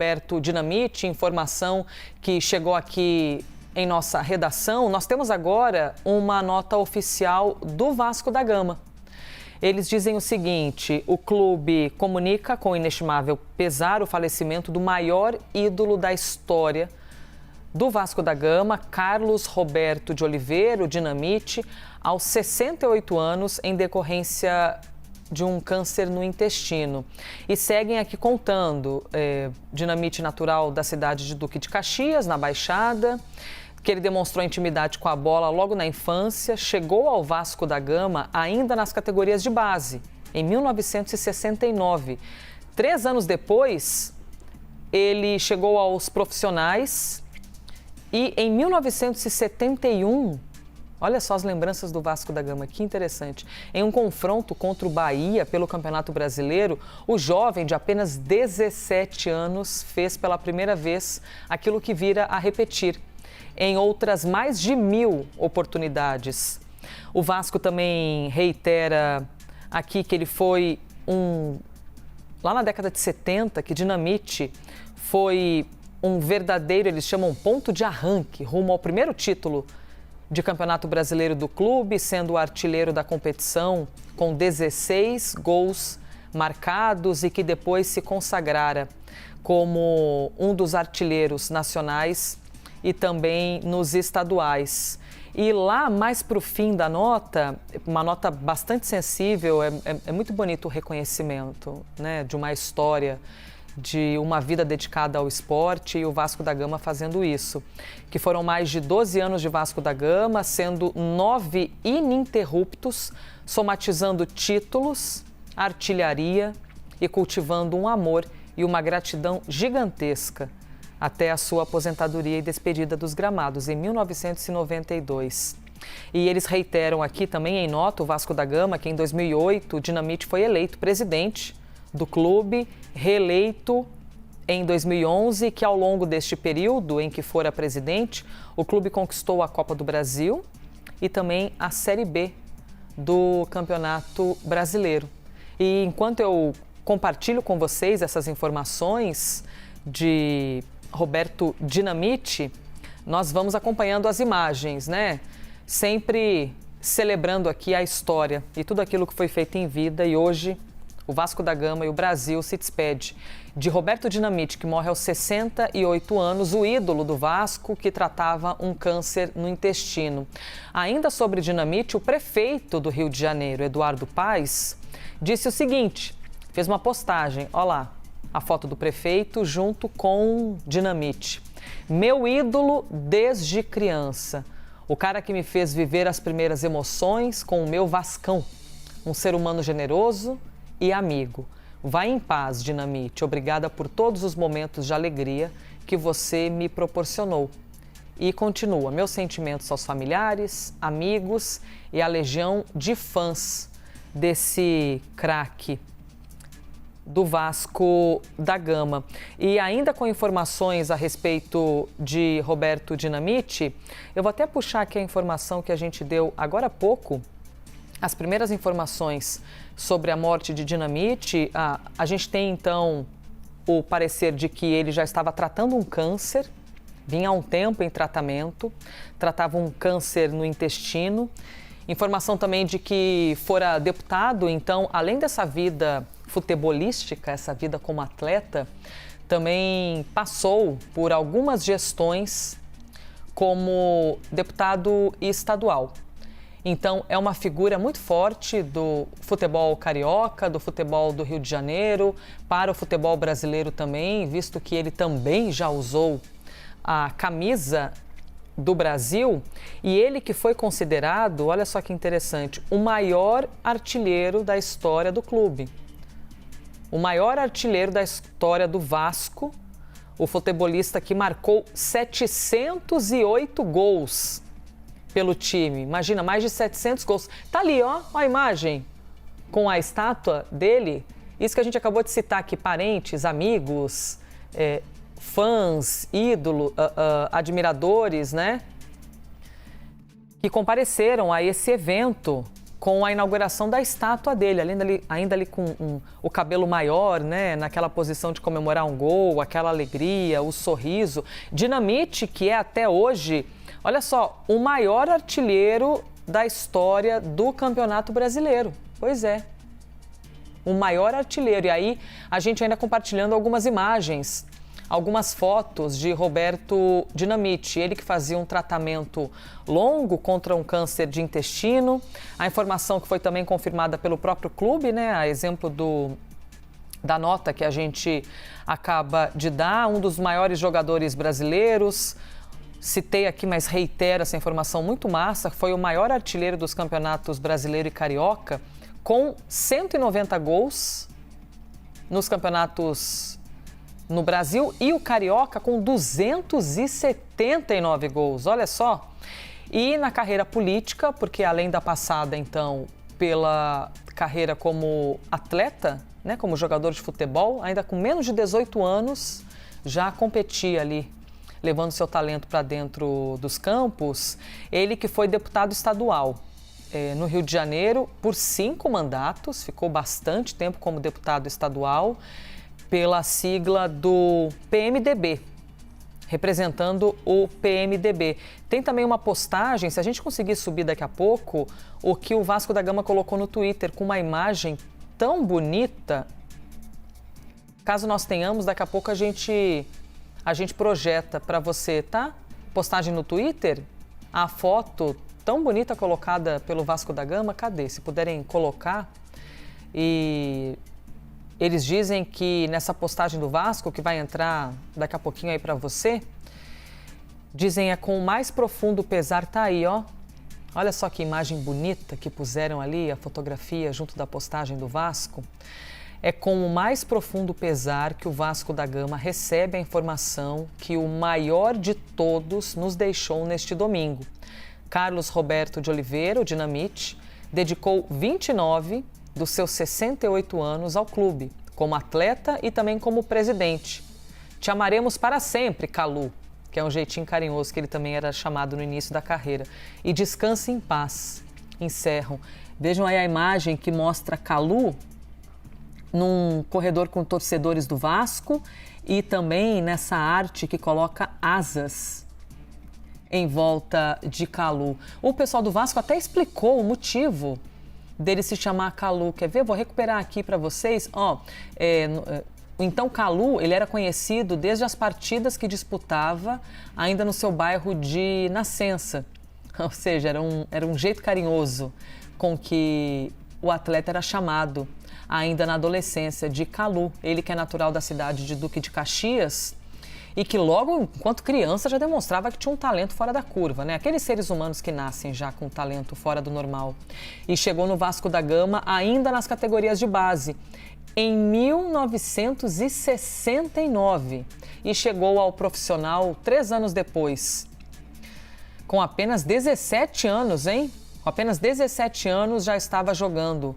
Roberto Dinamite, informação que chegou aqui em nossa redação. Nós temos agora uma nota oficial do Vasco da Gama. Eles dizem o seguinte: o clube comunica com inestimável pesar o falecimento do maior ídolo da história do Vasco da Gama, Carlos Roberto de Oliveira, o Dinamite, aos 68 anos, em decorrência de um câncer no intestino. E seguem aqui contando, Dinamite natural da cidade de Duque de Caxias, na Baixada, que ele demonstrou intimidade com a bola logo na infância, chegou ao Vasco da Gama ainda nas categorias de base, em 1969. 3 anos depois, ele chegou aos profissionais e em 1971, olha só as lembranças do Vasco da Gama, que interessante. Em um confronto contra o Bahia pelo Campeonato Brasileiro, o jovem de apenas 17 anos fez pela primeira vez aquilo que vira a repetir em outras mais de 1000 oportunidades. O Vasco também reitera aqui que ele foi lá na década de 70, que Dinamite foi um verdadeiro, eles chamam, ponto de arranque rumo ao primeiro título de Campeonato Brasileiro do clube, sendo o artilheiro da competição com 16 gols marcados e que depois se consagrara como um dos artilheiros nacionais e também nos estaduais. E lá, mais para o fim da nota, uma nota bastante sensível, é muito bonito o reconhecimento, né, de uma história, de uma vida dedicada ao esporte e o Vasco da Gama fazendo isso. Que foram mais de 12 anos de Vasco da Gama, sendo 9 ininterruptos, somatizando títulos, artilharia e cultivando um amor e uma gratidão gigantesca até a sua aposentadoria e despedida dos gramados em 1992. E eles reiteram aqui também em nota, o Vasco da Gama, que em 2008 o Dinamite foi eleito presidente do clube, reeleito em 2011, que ao longo deste período em que fora presidente, o clube conquistou a Copa do Brasil e também a Série B do Campeonato Brasileiro. E enquanto eu compartilho com vocês essas informações de Roberto Dinamite, nós vamos acompanhando as imagens, né? Sempre celebrando aqui a história e tudo aquilo que foi feito em vida. E hoje o Vasco da Gama e o Brasil se despede de Roberto Dinamite, que morre aos 68 anos, o ídolo do Vasco, que tratava um câncer no intestino. Ainda sobre Dinamite, o prefeito do Rio de Janeiro, Eduardo Paes, disse o seguinte, fez uma postagem, olha lá, a foto do prefeito junto com Dinamite. Meu ídolo desde criança, o cara que me fez viver as primeiras emoções com o meu Vascão, um ser humano generoso e amigo. Vai em paz, Dinamite. Obrigada por todos os momentos de alegria que você me proporcionou. E continua, meus sentimentos aos familiares, amigos e a legião de fãs desse craque do Vasco da Gama. E ainda com informações a respeito de Roberto Dinamite, eu vou até puxar aqui a informação que a gente deu agora há pouco. As primeiras informações sobre a morte de Dinamite, a gente tem então o parecer de que ele já estava tratando um câncer, vinha há um tempo em tratamento, tratava um câncer no intestino. Informação também de que fora deputado, então, além dessa vida futebolística, essa vida como atleta, também passou por algumas gestões como deputado estadual. Então, é uma figura muito forte do futebol carioca, do futebol do Rio de Janeiro, para o futebol brasileiro também, visto que ele também já usou a camisa do Brasil, e ele que foi considerado, olha só que interessante, o maior artilheiro da história do clube. O maior artilheiro da história do Vasco, o futebolista que marcou 708 gols pelo time. Imagina, mais de 700 gols. Tá ali, ó a imagem com a estátua dele. Isso que a gente acabou de citar aqui, parentes, amigos, fãs, ídolos, admiradores, né? Que compareceram a esse evento com a inauguração da estátua dele, ainda ali com o cabelo maior, né, naquela posição de comemorar um gol, aquela alegria, o sorriso. Dinamite, que é até hoje, olha só, o maior artilheiro da história do Campeonato Brasileiro. Pois é, o maior artilheiro. E aí a gente ainda compartilhando algumas imagens, algumas fotos de Roberto Dinamite, ele que fazia um tratamento longo contra um câncer de intestino. A informação que foi também confirmada pelo próprio clube, né? A exemplo da nota que a gente acaba de dar, um dos maiores jogadores brasileiros. Citei aqui, mas reitero essa informação muito massa, foi o maior artilheiro dos campeonatos brasileiro e carioca, com 190 gols nos campeonatos no Brasil e o Carioca com 279 gols, olha só. E na carreira política, porque além da passada, então, pela carreira como atleta, né, como jogador de futebol, ainda com menos de 18 anos, já competia ali, levando seu talento para dentro dos campos. Ele que foi deputado estadual no Rio de Janeiro por 5 mandatos, ficou bastante tempo como deputado estadual, pela sigla do PMDB, representando o PMDB. Tem também uma postagem, se a gente conseguir subir daqui a pouco, o que o Vasco da Gama colocou no Twitter com uma imagem tão bonita. Caso nós tenhamos, daqui a pouco a gente projeta para você, tá? Postagem no Twitter, a foto tão bonita colocada pelo Vasco da Gama, cadê? Se puderem colocar. E eles dizem que nessa postagem do Vasco, que vai entrar daqui a pouquinho aí para você, dizem com o mais profundo pesar, tá aí, ó. Olha só que imagem bonita que puseram ali, a fotografia junto da postagem do Vasco. É com o mais profundo pesar que o Vasco da Gama recebe a informação que o maior de todos nos deixou neste domingo. Carlos Roberto de Oliveira, o Dinamite, dedicou 29 dos seus 68 anos ao clube, como atleta e também como presidente. Te amaremos para sempre, Calu, que é um jeitinho carinhoso que ele também era chamado no início da carreira. E descanse em paz. Encerram. Vejam aí a imagem que mostra Calu num corredor com torcedores do Vasco e também nessa arte que coloca asas em volta de Calu. O pessoal do Vasco até explicou o motivo dele se chamar Calu. Quer ver? Vou recuperar aqui para vocês. Então, Calu, ele era conhecido desde as partidas que disputava ainda no seu bairro de nascença. Ou seja, era um jeito carinhoso com que o atleta era chamado ainda na adolescência de Calu. Ele que é natural da cidade de Duque de Caxias e que logo, enquanto criança, já demonstrava que tinha um talento fora da curva, né? Aqueles seres humanos que nascem já com talento fora do normal. E chegou no Vasco da Gama ainda nas categorias de base, em 1969. E chegou ao profissional 3 anos depois. Com apenas 17 anos, hein? Com apenas 17 anos já estava jogando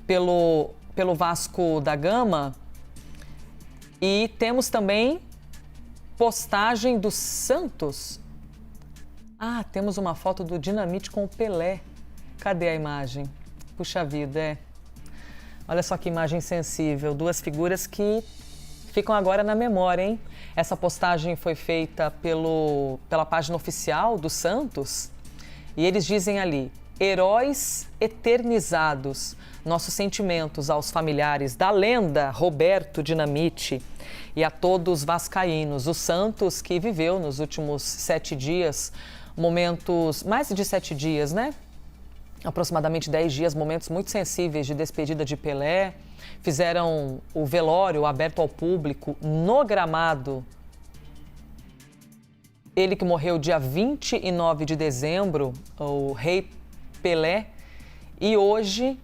pelo Vasco da Gama. E temos também postagem do Santos. Temos uma foto do Dinamite com o Pelé. Cadê a imagem? Puxa vida, Olha só que imagem sensível. 2 figuras que ficam agora na memória, hein? Essa postagem foi feita pela página oficial do Santos e eles dizem ali: heróis eternizados. Nossos sentimentos aos familiares da lenda Roberto Dinamite e a todos vascaínos. O Santos que viveu nos últimos 7 dias, mais de 7 dias, né? Aproximadamente 10 dias, momentos muito sensíveis de despedida de Pelé. Fizeram o velório aberto ao público no gramado. Ele que morreu dia 29 de dezembro, o Rei Pelé, e hoje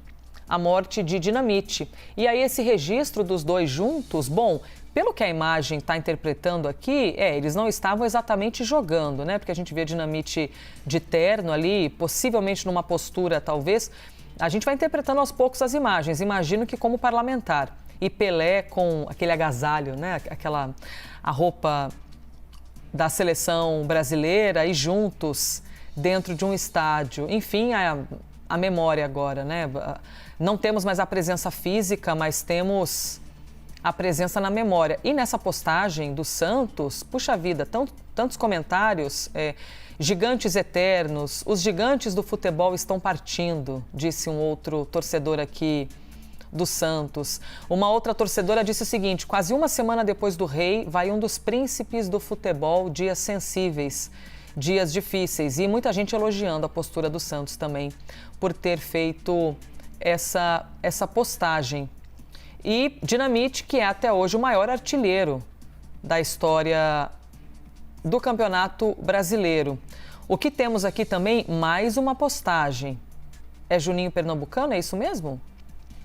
a morte de Dinamite. E aí esse registro dos dois juntos, bom, pelo que a imagem está interpretando aqui, eles não estavam exatamente jogando, né? Porque a gente vê Dinamite de terno ali, possivelmente numa postura, talvez. A gente vai interpretando aos poucos as imagens. Imagino que como parlamentar. E Pelé com aquele agasalho, né? A roupa da seleção brasileira e juntos dentro de um estádio. Enfim, a memória agora, né? Não temos mais a presença física, mas temos a presença na memória. E nessa postagem do Santos, puxa vida, tantos comentários, gigantes eternos, os gigantes do futebol estão partindo, disse um outro torcedor aqui do Santos. Uma outra torcedora disse o seguinte: quase uma semana depois do Rei, vai um dos príncipes do futebol, dias sensíveis, dias difíceis. E muita gente elogiando a postura do Santos também, por ter feito essa postagem. E Dinamite, que é até hoje o maior artilheiro da história do Campeonato Brasileiro. O que temos aqui também, mais uma postagem. É Juninho Pernambucano, é isso mesmo?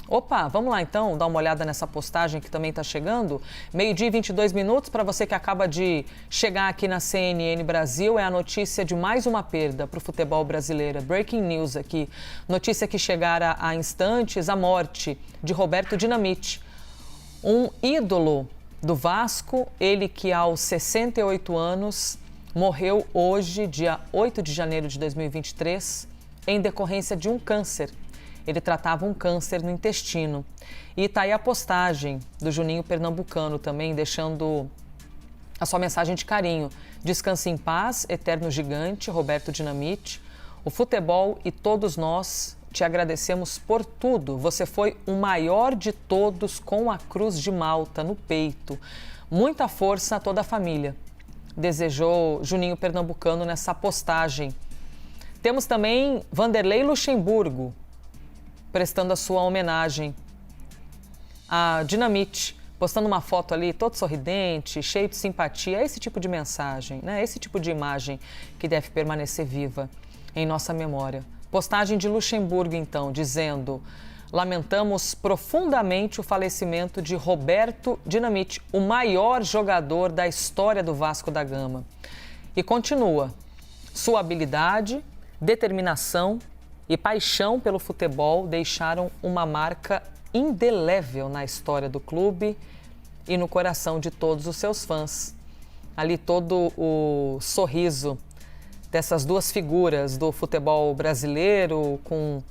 Opa, vamos lá então, dar uma olhada nessa postagem que também está chegando. 12h e 22 minutos, para você que acaba de chegar aqui na CNN Brasil, é a notícia de mais uma perda para o futebol brasileiro. Breaking news aqui. Notícia que chegara há instantes, a morte de Roberto Dinamite, um ídolo do Vasco, ele que aos 68 anos morreu hoje, dia 8 de janeiro de 2023, em decorrência de um câncer. Ele tratava um câncer no intestino. E está aí a postagem do Juninho Pernambucano também, deixando a sua mensagem de carinho. Descanse em paz, eterno gigante, Roberto Dinamite. O futebol e todos nós te agradecemos por tudo. Você foi o maior de todos com a Cruz de Malta no peito. Muita força a toda a família. Desejou Juninho Pernambucano nessa postagem. Temos também Vanderlei Luxemburgo, prestando a sua homenagem a Dinamite, postando uma foto ali, todo sorridente, cheio de simpatia. É esse tipo de mensagem, né? Esse tipo de imagem que deve permanecer viva em nossa memória. Postagem de Luxemburgo, então, dizendo: lamentamos profundamente o falecimento de Roberto Dinamite, o maior jogador da história do Vasco da Gama. E continua: sua habilidade, determinação e paixão pelo futebol deixaram uma marca indelével na história do clube e no coração de todos os seus fãs. Ali todo o sorriso dessas duas figuras do futebol brasileiro, com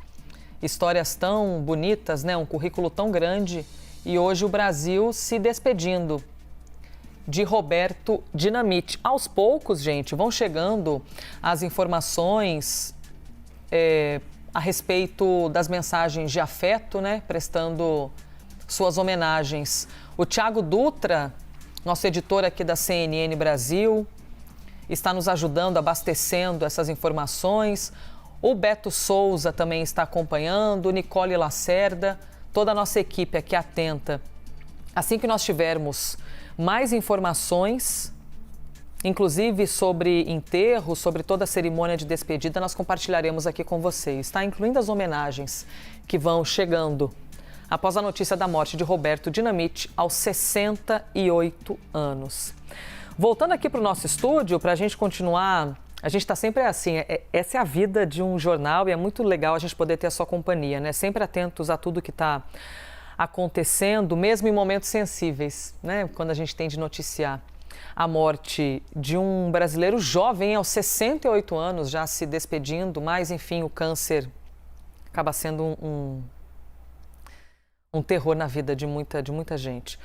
histórias tão bonitas, né? Um currículo tão grande. E hoje o Brasil se despedindo de Roberto Dinamite. Aos poucos, gente, vão chegando as informações a respeito das mensagens de afeto, né? Prestando suas homenagens. O Thiago Dutra, nosso editor aqui da CNN Brasil, está nos ajudando, abastecendo essas informações. O Beto Souza também está acompanhando, Nicole Lacerda, toda a nossa equipe aqui atenta. Assim que nós tivermos mais informações, inclusive sobre enterro, sobre toda a cerimônia de despedida, nós compartilharemos aqui com vocês, tá? Incluindo as homenagens que vão chegando após a notícia da morte de Roberto Dinamite aos 68 anos. Voltando aqui para o nosso estúdio, para a gente continuar, a gente está sempre assim, essa é a vida de um jornal e é muito legal a gente poder ter a sua companhia, né? Sempre atentos a tudo que está acontecendo, mesmo em momentos sensíveis, né? Quando a gente tem de noticiar a morte de um brasileiro jovem aos 68 anos, já se despedindo, mas enfim, o câncer acaba sendo um terror na vida de muita gente.